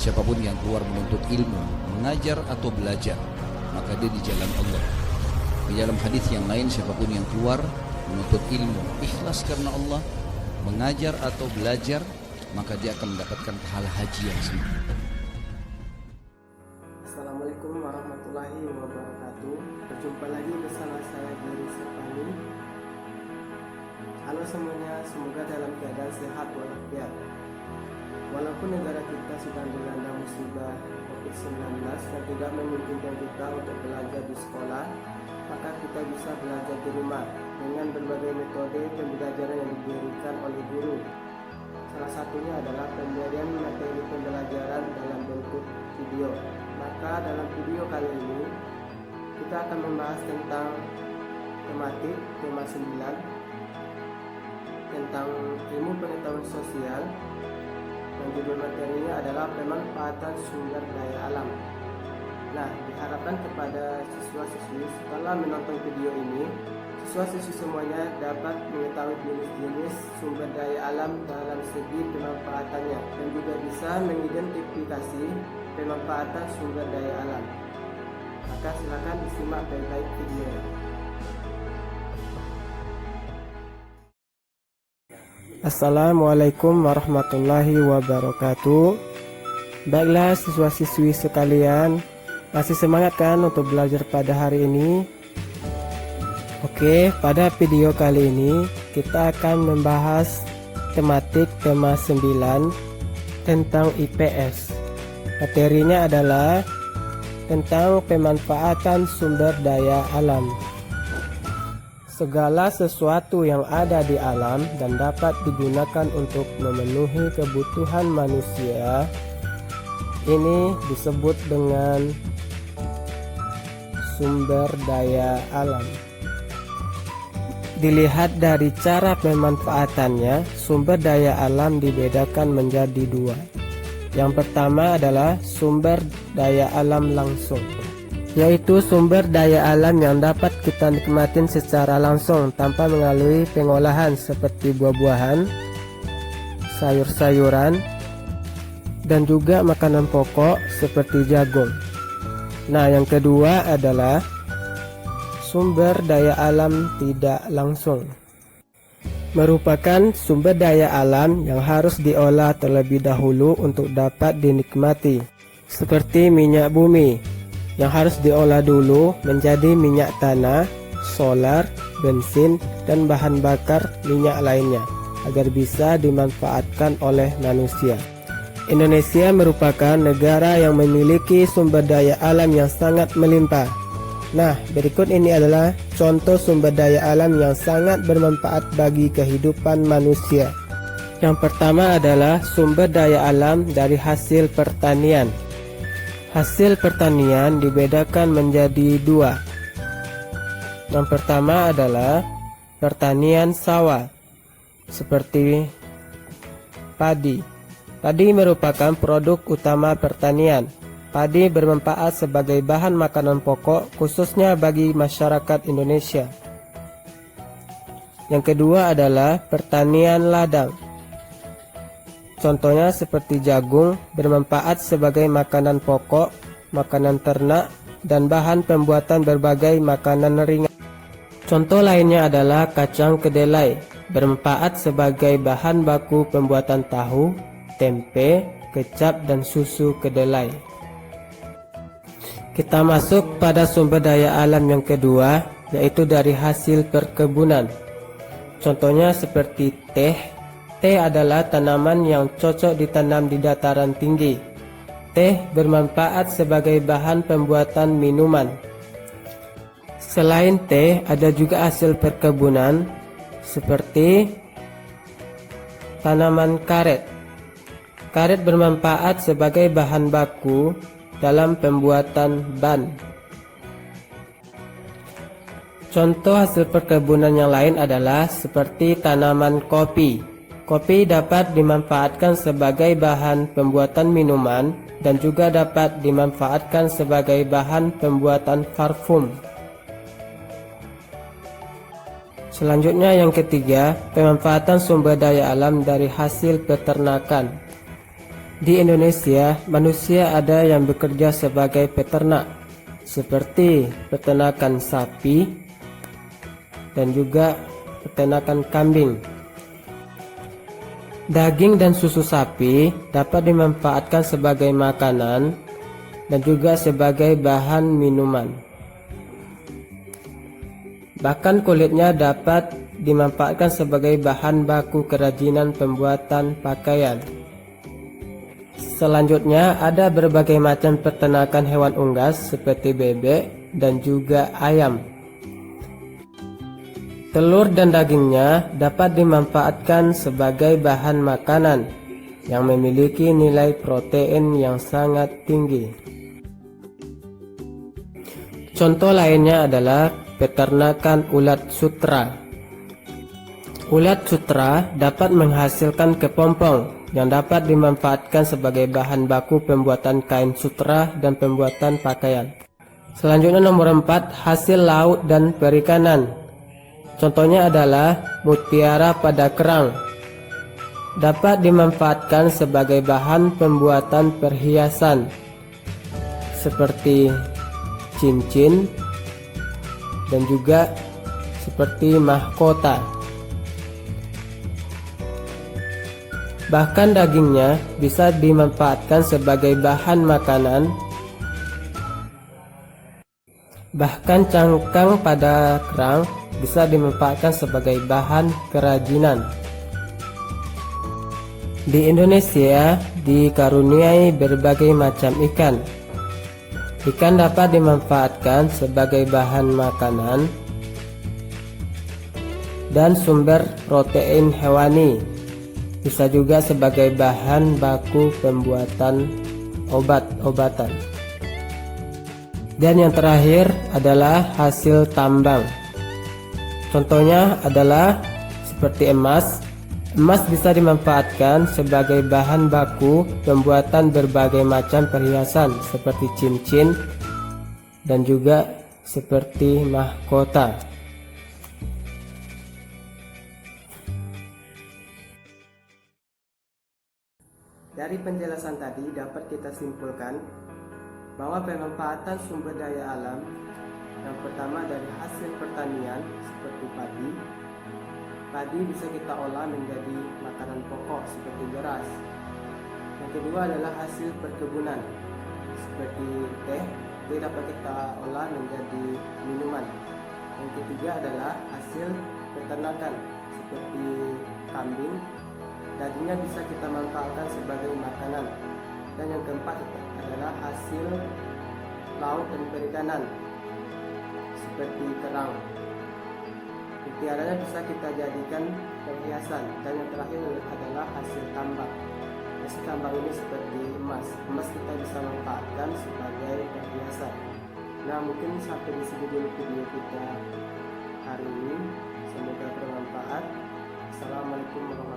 Siapapun yang keluar menuntut ilmu, mengajar atau belajar, maka dia di jalan Allah. Di dalam hadis yang lain, siapapun yang keluar menuntut ilmu, ikhlas karena Allah, mengajar atau belajar, maka dia akan mendapatkan pahala haji yang sempurna. Assalamualaikum warahmatullahi wabarakatuh. Berjumpa lagi bersama saya Giri Sepani. Halo semuanya, semoga dalam keadaan sehat walafiat. Walaupun negara kita sedang dilanda musibah COVID-19 yang tidak memungkinkan kita untuk belajar di sekolah, maka kita bisa belajar di rumah dengan berbagai metode pembelajaran yang diberikan oleh guru. Salah satunya adalah pemberian materi pembelajaran dalam bentuk video. Maka dalam video kali ini kita akan membahas tentang tematik tema 9 tentang ilmu pengetahuan sosial, dan judul materinya adalah pemanfaatan sumber daya alam. Nah, diharapkan kepada siswa-siswi setelah menonton video ini, siswa-siswi semuanya dapat mengetahui jenis-jenis sumber daya alam dalam segi pemanfaatannya dan juga bisa mengidentifikasi pemanfaatan sumber daya alam. Maka silakan disimak baik-baik videonya. Assalamualaikum warahmatullahi wabarakatuh. Baiklah siswa-siswi sekalian, masih semangat kan untuk belajar pada hari ini? Oke, pada video kali ini kita akan membahas tematik tema 9 tentang IPS. Materinya adalah tentang pemanfaatan sumber daya alam. Segala sesuatu yang ada di alam dan dapat digunakan untuk memenuhi kebutuhan manusia, ini disebut dengan sumber daya alam. Dilihat dari cara pemanfaatannya, sumber daya alam dibedakan menjadi dua. Yang pertama adalah sumber daya alam langsung, yaitu sumber daya alam yang dapat kita nikmatin secara langsung tanpa melalui pengolahan seperti buah-buahan, sayur-sayuran, dan juga makanan pokok seperti jagung. Nah, yang kedua adalah sumber daya alam tidak langsung, merupakan sumber daya alam yang harus diolah terlebih dahulu untuk dapat dinikmati, seperti minyak bumi yang harus diolah dulu menjadi minyak tanah, solar, bensin, dan bahan bakar minyak lainnya agar bisa dimanfaatkan oleh manusia. Indonesia merupakan negara yang memiliki sumber daya alam yang sangat melimpah. Nah, berikut ini adalah contoh sumber daya alam yang sangat bermanfaat bagi kehidupan manusia. Yang pertama adalah sumber daya alam dari hasil pertanian. Hasil pertanian dibedakan menjadi dua. Yang pertama adalah pertanian sawah, seperti padi. Padi merupakan produk utama pertanian. Padi bermanfaat sebagai bahan makanan pokok, khususnya bagi masyarakat Indonesia. Yang kedua adalah pertanian ladang. Contohnya seperti jagung, bermanfaat sebagai makanan pokok, makanan ternak, dan bahan pembuatan berbagai makanan ringan. Contoh lainnya adalah kacang kedelai, bermanfaat sebagai bahan baku pembuatan tahu, tempe, kecap, dan susu kedelai. Kita masuk pada sumber daya alam yang kedua, yaitu dari hasil perkebunan. Contohnya seperti teh. Teh adalah tanaman yang cocok ditanam di dataran tinggi. Teh bermanfaat sebagai bahan pembuatan minuman. Selain teh, ada juga hasil perkebunan seperti tanaman karet. Karet bermanfaat sebagai bahan baku dalam pembuatan ban. Contoh hasil perkebunan yang lain adalah seperti tanaman kopi. Kopi dapat dimanfaatkan sebagai bahan pembuatan minuman dan juga dapat dimanfaatkan sebagai bahan pembuatan parfum. Selanjutnya yang ketiga, pemanfaatan sumber daya alam dari hasil peternakan. Di Indonesia, manusia ada yang bekerja sebagai peternak, seperti peternakan sapi dan juga peternakan kambing. Daging dan susu sapi dapat dimanfaatkan sebagai makanan dan juga sebagai bahan minuman. Bahkan kulitnya dapat dimanfaatkan sebagai bahan baku kerajinan pembuatan pakaian. Selanjutnya ada berbagai macam peternakan hewan unggas seperti bebek dan juga ayam. Telur dan dagingnya dapat dimanfaatkan sebagai bahan makanan yang memiliki nilai protein yang sangat tinggi. Contoh lainnya adalah peternakan ulat sutra. Ulat sutra dapat menghasilkan kepompong yang dapat dimanfaatkan sebagai bahan baku pembuatan kain sutra dan pembuatan pakaian. Selanjutnya nomor 4, hasil laut dan perikanan. Contohnya adalah mutiara pada kerang. Dapat dimanfaatkan sebagai bahan pembuatan perhiasan seperti cincin dan juga seperti mahkota. Bahkan dagingnya bisa dimanfaatkan sebagai bahan makanan. Bahkan cangkang pada kerang bisa dimanfaatkan sebagai bahan kerajinan. Di Indonesia dikaruniai berbagai macam ikan. Ikan dapat dimanfaatkan sebagai bahan makanan dan sumber protein hewani. Bisa juga sebagai bahan baku pembuatan obat-obatan. Dan yang terakhir adalah hasil tambang. Contohnya adalah seperti emas. Emas bisa dimanfaatkan sebagai bahan baku pembuatan berbagai macam perhiasan seperti cincin dan juga seperti mahkota. Dari penjelasan tadi dapat kita simpulkan bahwa pemanfaatan sumber daya alam yang pertama dari hasil pertanian seperti padi. Padi bisa kita olah menjadi makanan pokok seperti beras. Yang kedua adalah hasil perkebunan seperti teh. Teh dapat kita olah menjadi minuman. Yang ketiga adalah hasil peternakan seperti kambing. Dagingnya bisa kita manfaatkan sebagai makanan. Dan yang keempat adalah hasil laut dan perikanan seperti kerang. Mutiaranya bisa kita jadikan perhiasan. Dan yang terakhir adalah hasil tambang. Hasil tambang ini seperti emas. Emas kita bisa manfaatkan sebagai perhiasan. Nah, mungkin sampai di sini dulu video kita hari ini. Semoga bermanfaat. Assalamualaikum warahmatullahi wabarakatuh.